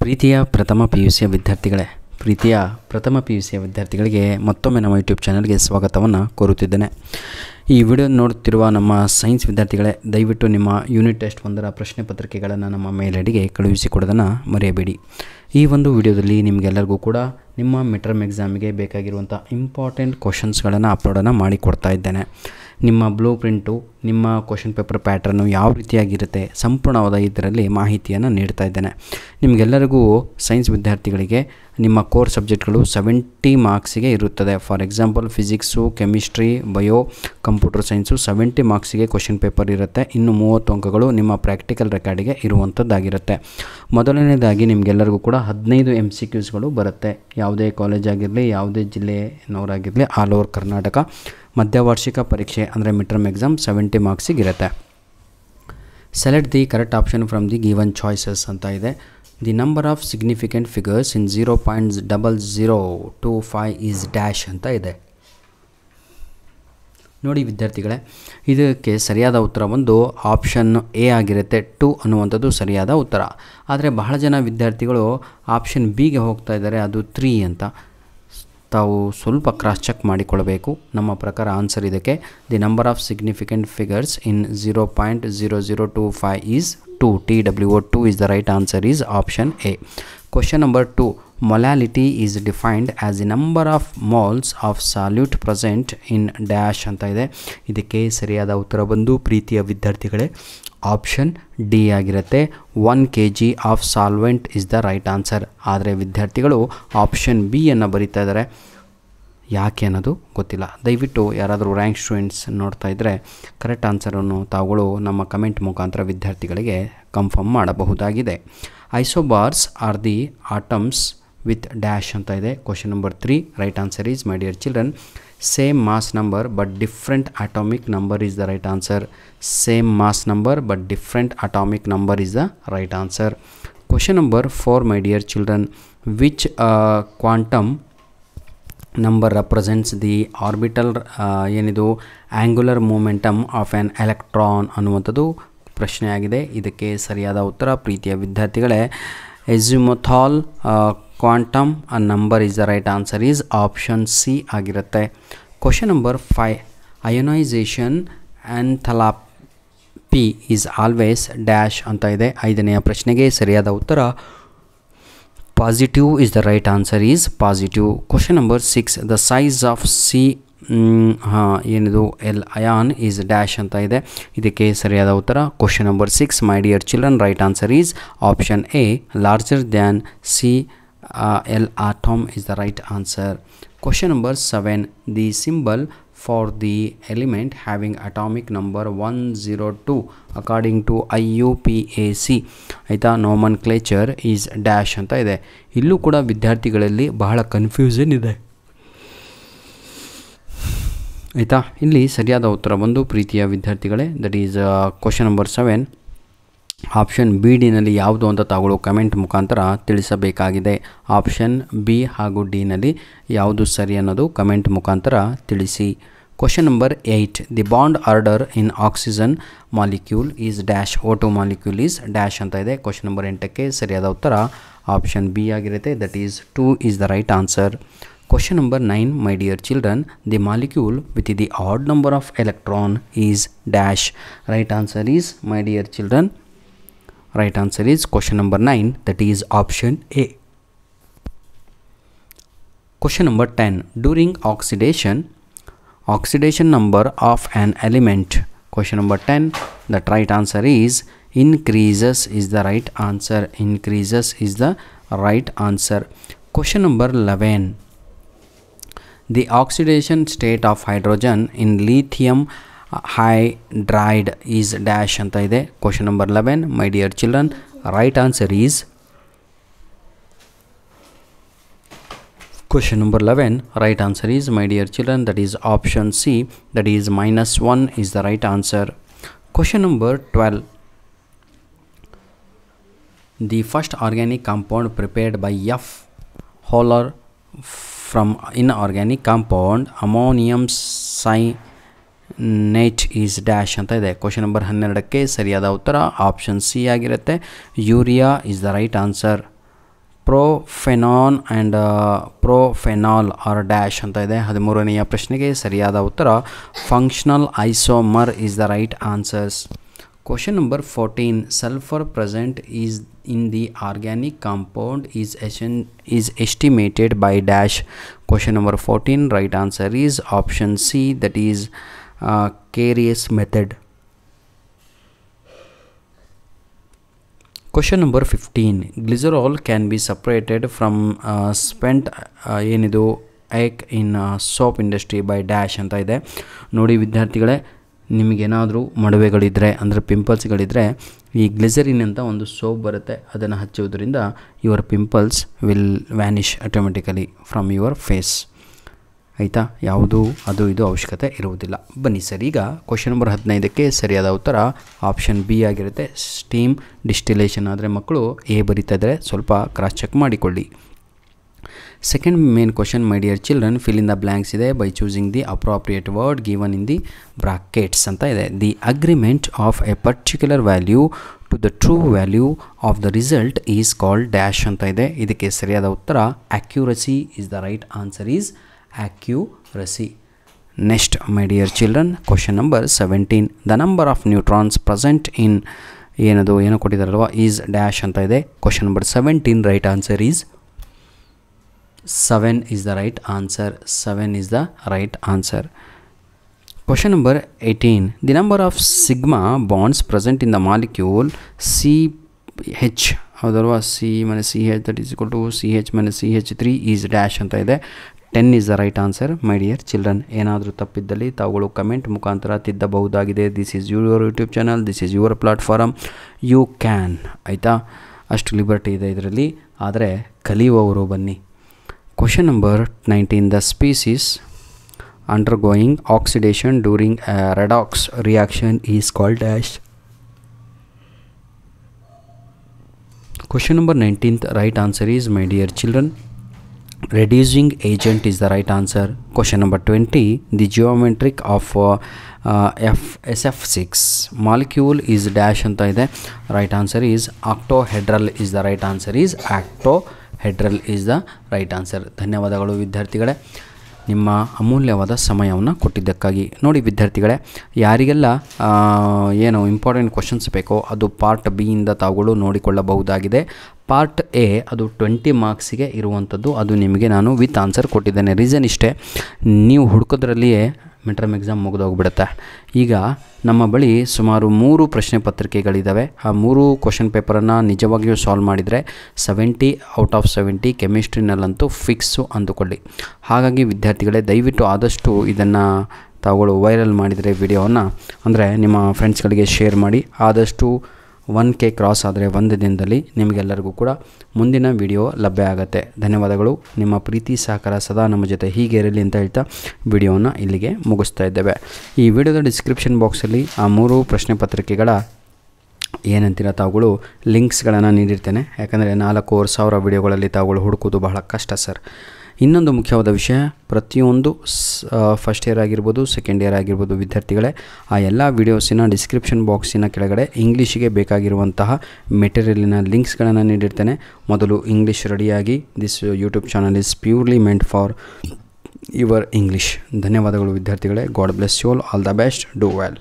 ಪ್ರೀತಿಯ ಪ್ರಥಮ PUC ವಿದ್ಯಾರ್ಥಿಗಳಿಗೆ ಮತ್ತೊಮ್ಮೆ ನಮ್ಮ ಯೂಟ್ಯೂಬ್ ಚಾನಲ್ಗೆ ಸ್ವಾಗತವನ್ನು ಕೋರುತ್ತಿದ್ದೇನೆ. ಈ ವಿಡಿಯೋ ನೋಡುತ್ತಿರುವ ನಮ್ಮ ಸೈನ್ಸ್ ವಿದ್ಯಾರ್ಥಿಗಳೇ, ದಯವಿಟ್ಟು ನಿಮ್ಮ ಯೂನಿಟ್ ಟೆಸ್ಟ್ 1ರ ಪ್ರಶ್ನೆ ಪತ್ರಿಕೆಗಳನ್ನು ನಮ್ಮ ಮೇಲ್ ಐಡಿಗೆ ಕಳುಹಿಸಿಕೊಡೋದನ್ನು ಮರೆಯಬೇಡಿ. ಈ ಒಂದು ವಿಡಿಯೋದಲ್ಲಿ ನಿಮಗೆಲ್ಲರಿಗೂ ಕೂಡ ನಿಮ್ಮ ಮಿಡ್-ಟರ್ಮ್ ಎಕ್ಸಾಮಿಗೆ ಬೇಕಾಗಿರುವಂಥ ಇಂಪಾರ್ಟೆಂಟ್ ಕ್ವಶನ್ಸ್ಗಳನ್ನು ಅಪ್ಲೋಡನ್ನು ಮಾಡಿಕೊಡ್ತಾ ಇದ್ದೇನೆ. ನಿಮ್ಮ ಬ್ಲೂ ಪ್ರಿಂಟು, ನಿಮ್ಮ ಕ್ವಶನ್ ಪೇಪರ್ ಪ್ಯಾಟ್ರನ್ನು ಯಾವ ರೀತಿಯಾಗಿರುತ್ತೆ ಸಂಪೂರ್ಣವಾದ ಇದರಲ್ಲಿ ಮಾಹಿತಿಯನ್ನು ನೀಡ್ತಾ ಇದ್ದೇನೆ. ನಿಮಗೆಲ್ಲರಿಗೂ ಸೈನ್ಸ್ ವಿದ್ಯಾರ್ಥಿಗಳಿಗೆ ನಿಮ್ಮ ಕೋರ್ ಸಬ್ಜೆಕ್ಟ್ಗಳು 70 ಮಾರ್ಕ್ಸಿಗೆ ಇರುತ್ತದೆ. For example physics, chemistry, bio, computer science 70 ಮಾರ್ಕ್ಸಿಗೆ ಕ್ವಶನ್ ಪೇಪರ್ ಇರುತ್ತೆ. ಇನ್ನು 30 ಅಂಕಗಳು ನಿಮ್ಮ ಪ್ರಾಕ್ಟಿಕಲ್ ರೆಕಾರ್ಡಿಗೆ ಇರುವಂಥದ್ದಾಗಿರುತ್ತೆ. ಮೊದಲನೇದಾಗಿ ನಿಮಗೆಲ್ಲರಿಗೂ ಕೂಡ 15 MCQಸ್ಗಳು ಬರುತ್ತೆ. ಯಾವುದೇ ಕಾಲೇಜ್ ಆಗಿರಲಿ, ಯಾವುದೇ ಜಿಲ್ಲೆನವರಾಗಿರಲಿ, ಆಲ್ ಓವರ್ ಕರ್ನಾಟಕ ಮಧ್ಯವಾರ್ಷಿಕ ಪರೀಕ್ಷೆ ಅಂದರೆ ಮಿಡ್-ಟರ್ಮ್ ಎಕ್ಸಾಮ್ 70 ಮಾರ್ಕ್ಸಿಗಿರುತ್ತೆ. Select the correct option from the given choices ಅಂತ ಇದೆ. The number of significant figures in 0.0025 is dash ಅಂತ ಇದೆ. ನೋಡಿ ವಿದ್ಯಾರ್ಥಿಗಳೇ, ಇದಕ್ಕೆ ಸರಿಯಾದ ಉತ್ತರ ಒಂದು ಆಪ್ಷನ್ ಎ ಆಗಿರುತ್ತೆ. 2 ಅನ್ನುವಂಥದ್ದು ಸರಿಯಾದ ಉತ್ತರ. ಆದರೆ ಬಹಳ ಜನ ವಿದ್ಯಾರ್ಥಿಗಳು ಆಪ್ಷನ್ ಬಿಗೆ ಹೋಗ್ತಾ ಇದ್ದಾರೆ, ಅದು 3 ಅಂತ. ತಾವು ಸ್ವಲ್ಪ ಕ್ರಾಸ್ ಚೆಕ್ ಮಾಡಿಕೊಳ್ಳಬೇಕು. ನಮ್ಮ ಪ್ರಕಾರ ಆನ್ಸರ್ ಇದಕ್ಕೆ the number of significant figures in 0.0025 is 2. TWO2 is the right answer is option A. Question number 2. Molality is defined as the number of moles of solute present in dash ಅಂತ ಇದೆ. ಇದಕ್ಕೆ ಸರಿಯಾದ ಉತ್ತರ ಬಂದು ಪ್ರೀತಿಯ ವಿದ್ಯಾರ್ಥಿಗಳೇ option D ಆಗಿರುತ್ತೆ. 1 kg of solvent is the right answer. ಆದರೆ ವಿದ್ಯಾರ್ಥಿಗಳು ಆಪ್ಷನ್ ಬಿ ಅನ್ನು ಬರೀತಾ ಇದ್ದಾರೆ. ಯಾಕೆ ಅನ್ನೋದು ಗೊತ್ತಿಲ್ಲ. ದಯವಿಟ್ಟು ಯಾರಾದರೂ ರ್ಯಾಂಕ್ ಸ್ಟೂಡೆಂಟ್ಸ್ ನೋಡ್ತಾ ಇದ್ದರೆ ಕರೆಕ್ಟ್ ಆನ್ಸರನ್ನು ತಾವುಗಳು ನಮ್ಮ ಕಮೆಂಟ್ ಮುಖಾಂತರ ವಿದ್ಯಾರ್ಥಿಗಳಿಗೆ ಕನ್ಫರ್ಮ್ ಮಾಡಬಹುದಾಗಿದೆ. Isobars are the atoms with dash ಅಂತ ಇದೆ. Question number 3 right answer is, my dear children, same mass number but different atomic number is the right answer. Same mass number but different atomic number is the right answer. Question number 4 my dear children, which quantum number represents the orbital ಏನಿದು angular momentum of an electron ಅನ್ನುವಂಥದ್ದು ಪ್ರಶ್ನೆಯಾಗಿದೆ. ಇದಕ್ಕೆ ಸರಿಯಾದ ಉತ್ತರ ಪ್ರೀತಿಯ ವಿದ್ಯಾರ್ಥಿಗಳೇ azimuthal quantum number is the right answer is option C ಆಗಿರುತ್ತೆ. Question number 5 ionisation enthalpy is always dash ಅಂತ ಇದೆ. 5ನೆಯ ಪ್ರಶ್ನೆಗೆ ಸರಿಯಾದ ಉತ್ತರ positive is the right answer is positive. Question number 6 the size of C ಏನಿದು ಎಲ್ ಅಯಾನ್ ಈಸ್ ಡ್ಯಾಶ್ ಅಂತ ಇದೆ. ಇದಕ್ಕೆ ಸರಿಯಾದ ಉತ್ತರ question number 6 my dear children right answer is option A larger than CL atom is the right answer. Question number 7 the symbol for the element having atomic number 102 according to IUPAC ಆಯಿತಾ nomenclature is dash ಅಂತ ಇದೆ. ಇಲ್ಲೂ ಕೂಡ ವಿದ್ಯಾರ್ಥಿಗಳಲ್ಲಿ ಬಹಳ confusion ಇದೆ ಆಯಿತಾ. ಇಲ್ಲಿ ಸರಿಯಾದ ಉತ್ತರ ಬಂದು ಪ್ರೀತಿಯ ವಿದ್ಯಾರ್ಥಿಗಳೇ that is question number 7 option B ಡಿನಲ್ಲಿ ಯಾವುದು ಅಂತ ತಾವುಗಳು ಕಮೆಂಟ್ ಮುಖಾಂತರ ತಿಳಿಸಬೇಕಾಗಿದೆ. ಆಪ್ಷನ್ ಬಿ ಹಾಗೂ ಡಿನಲ್ಲಿ ಯಾವುದು ಸರಿ ಅನ್ನೋದು ಕಮೆಂಟ್ ಮುಖಾಂತರ ತಿಳಿಸಿ. Question number 8 the bond order in oxygen molecule is dash O2 molecule is dash ಅಂತ ಇದೆ. ಕ್ವಶನ್ ನಂಬರ್ 8ಕ್ಕೆ ಸರಿಯಾದ ಉತ್ತರ ಆಪ್ಷನ್ ಬಿ ಆಗಿರುತ್ತೆ. That is 2 is the right answer. Question number 9 my dear children the molecule with the odd number of electron is dash. Right answer is, my dear children, right answer is question number 9, that is option A. Question number 10 during oxidation number of an element. Question number 10 that right answer is increases is the right answer. Increases is the right answer. Question number 11 the oxidation state of hydrogen in lithium hydride is dash ಅಂತ ಇದೆ. Question number 11 my dear children right answer is question number 11 right answer is my dear children that is option see that is -1 is the right answer. Question number 12 the first organic compound prepared by F. Holler from inorganic compound ammonium cyanate is dash ಅಂತ ಇದೆ. Question number 12ಕ್ಕೆ ಸರಿಯಾದ ಉತ್ತರ option C ಆಗಿರುತ್ತೆ. Urea is the right answer. Propanone and propanol are dash ಅಂತ ಇದೆ. 13ನೆಯ ಪ್ರಶ್ನೆಗೆ ಸರಿಯಾದ ಉತ್ತರ functional isomer is the right answers. Question number 14. Sulfur present is in the organic compound is estimated by dash. Question number 14. Right answer is option C, that is Carius method. Question number 15. Glycerol can be separated from spent ಏನಿದು egg in soap industry by dash ಅಂತ ಇದೆ. ನೋಡಿ ವಿದ್ಯಾರ್ಥಿಗಳೇ, ನಿಮಗೇನಾದರೂ ಮಡುವೆಗಳಿದ್ದರೆ ಅಂದರೆ ಪಿಂಪಲ್ಸ್ಗಳಿದ್ದರೆ ಈ glycerine ಅಂತ ಒಂದು ಸೋಪ್ ಬರುತ್ತೆ, ಅದನ್ನು ಹಚ್ಚುವುದರಿಂದ your pimples will vanish automatically from your face. ಆಯಿತಾ, ಯಾವುದು ಅದು ಇದು ಅವಶ್ಯಕತೆ ಇರುವುದಿಲ್ಲ. ಬನ್ನಿ ಸರ್, ಈಗ ಕ್ವಶನ್ ನಂಬರ್ 15ಕ್ಕೆ ಸರಿಯಾದ ಉತ್ತರ ಆಪ್ಷನ್ ಬಿ ಆಗಿರುತ್ತೆ. ಸ್ಟೀಮ್ ಡಿಸ್ಟಿಲೇಷನ್ ಆದರೆ ಮಕ್ಕಳು ಎ ಬರೀತಾ ಇದ್ದರೆ ಸ್ವಲ್ಪ ಕ್ರಾಸ್ ಚೆಕ್ ಮಾಡಿಕೊಳ್ಳಿ. Second main question, my dear children, fill in the blanks ಇದೆ by choosing the appropriate word given in the brackets ಅಂತ ಇದೆ. The agreement of a particular value to the true value of the result is called dash ಅಂತ ಇದೆ. ಇದಕ್ಕೆ ಸರಿಯಾದ ಉತ್ತರ accuracy is the right answer is accuracy. Next, my dear children, question number 17. The number of neutrons present in ಏನು ಕೊಟ್ಟಿದ್ದಾರಲ್ವ is dash ಅಂತ ಇದೆ. Question number 17, right answer is 7 is the right answer. 7 is the right answer. Question number 18. The number of sigma bonds present in the molecule CH, ಹೌದಲ್ವಾ, C minus CH that is equal to CH minus CH3 is dash ಅಂತ ಇದೆ. 10 is the right answer. My dear children, ಏನಾದರೂ ತಪ್ಪಿದ್ದಲ್ಲಿ ತಾವುಗಳು comment ಮುಖಾಂತರ ತಿದ್ದಬಹುದಾಗಿದೆ. This is your YouTube channel, this is your platform, you can. ಆಯಿತಾ, ಅಷ್ಟು liberty ಇದೆ ಇದರಲ್ಲಿ, ಆದರೆ ಕಲಿಯುವವರು ಬನ್ನಿ. Question number 19. The species undergoing oxidation during a redox reaction is called dash. Question number 19th right answer is, my dear children, reducing agent is the right answer. Question number 20. The geometric of SF6 molecule is dash anta ide. Right answer is octahedral is the right answer is octahedral is the right answer. ಧನ್ಯವಾದಗಳು ವಿದ್ಯಾರ್ಥಿಗಳೇ, ನಿಮ್ಮ ಅಮೂಲ್ಯವಾದ ಸಮಯವನ್ನು ಕೊಟ್ಟಿದ್ದಕ್ಕಾಗಿ. ನೋಡಿ ವಿದ್ಯಾರ್ಥಿಗಳೇ, ಯಾರಿಗೆಲ್ಲ ಏನು important questions ಬೇಕೋ ಅದು ಪಾರ್ಟ್ ಬಿ ಇಂದ ತಾವುಗಳು ನೋಡಿಕೊಳ್ಳಬಹುದಾಗಿದೆ. ಪಾರ್ಟ್ ಎ ಅದು 20 ಮಾರ್ಕ್ಸಿಗೆ ಇರುವಂಥದ್ದು, ಅದು ನಿಮಗೆ ನಾನು ವಿತ್ ಆನ್ಸರ್ ಕೊಟ್ಟಿದ್ದೇನೆ. ರೀಸನ್ ಇಷ್ಟೇ, ನೀವು ಹುಡುಕೋದ್ರಲ್ಲಿಯೇ ಮಿಡ್-ಟರ್ಮ್ ಎಕ್ಸಾಮ್ ಮುಗಿದೋಗ್ಬಿಡುತ್ತೆ. ಈಗ ನಮ್ಮ ಬಳಿ ಸುಮಾರು 3 ಪ್ರಶ್ನೆ ಪತ್ರಿಕೆಗಳಿದ್ದಾವೆ. ಆ 3 ಕ್ವಶನ್ ಪೇಪರನ್ನು ನಿಜವಾಗಿಯೂ ಸಾಲ್ವ್ ಮಾಡಿದರೆ 70 ಔಟ್ ಆಫ್ 70 ಕೆಮಿಸ್ಟ್ರಿನಲ್ಲಂತೂ ಫಿಕ್ಸು ಅಂದುಕೊಳ್ಳಿ. ಹಾಗಾಗಿ ವಿದ್ಯಾರ್ಥಿಗಳೇ, ದಯವಿಟ್ಟು ಆದಷ್ಟು ಇದನ್ನು ತಾವುಗಳು ವೈರಲ್ ಮಾಡಿದರೆ ವಿಡಿಯೋವನ್ನು, ಅಂದರೆ ನಿಮ್ಮ ಫ್ರೆಂಡ್ಸ್ಗಳಿಗೆ ಶೇರ್ ಮಾಡಿ. ಆದಷ್ಟು 1K ಕ್ರಾಸ್ ಆದರೆ ಒಂದು ದಿನದಲ್ಲಿ ನಿಮಗೆಲ್ಲರಿಗೂ ಕೂಡ ಮುಂದಿನ ವಿಡಿಯೋ ಲಭ್ಯ ಆಗುತ್ತೆ. ಧನ್ಯವಾದಗಳು. ನಿಮ್ಮ ಪ್ರೀತಿ ಸಹಕಾರ ಸದಾ ನಮ್ಮ ಜೊತೆ ಹೀಗೆ ಇರಲಿ ಅಂತ ಹೇಳ್ತಾ ವಿಡಿಯೋವನ್ನು ಇಲ್ಲಿಗೆ ಮುಗಿಸ್ತಾ ಇದ್ದೇವೆ. ಈ ವಿಡಿಯೋದ ಡಿಸ್ಕ್ರಿಪ್ಷನ್ ಬಾಕ್ಸಲ್ಲಿ ಆ 3 ಪ್ರಶ್ನೆ ಪತ್ರಿಕೆಗಳ ಏನಂತೀರ ತಾವುಗಳು ಲಿಂಕ್ಸ್ಗಳನ್ನು ನೀಡಿರ್ತೇನೆ. ಯಾಕಂದರೆ 4,000 ವಿಡಿಯೋಗಳಲ್ಲಿ ತಾವುಗಳು ಹುಡುಕೋದು ಬಹಳ ಕಷ್ಟ ಸರ್. ಇನ್ನೊಂದು ಮುಖ್ಯವಾದ ವಿಷಯ, ಪ್ರತಿಯೊಂದು ಫಸ್ಟ್ ಇಯರ್ ಆಗಿರ್ಬೋದು, ಸೆಕೆಂಡ್ ಇಯರ್ ಆಗಿರ್ಬೋದು ವಿದ್ಯಾರ್ಥಿಗಳೇ, ಆ ಎಲ್ಲ ವಿಡಿಯೋಸಿನ ಡಿಸ್ಕ್ರಿಪ್ಷನ್ ಬಾಕ್ಸಿನ ಕೆಳಗಡೆ ಇಂಗ್ಲೀಷಿಗೆ ಬೇಕಾಗಿರುವಂತಹ ಮೆಟೀರಿಯಲಿನ ಲಿಂಕ್ಸ್ಗಳನ್ನು ನೀಡಿರ್ತೇನೆ. ಮೊದಲು ಇಂಗ್ಲೀಷ್ ರೆಡಿಯಾಗಿ. This YouTube channel is purely meant for your English. ಧನ್ಯವಾದಗಳು ವಿದ್ಯಾರ್ಥಿಗಳೇ. God bless you all the best, do well.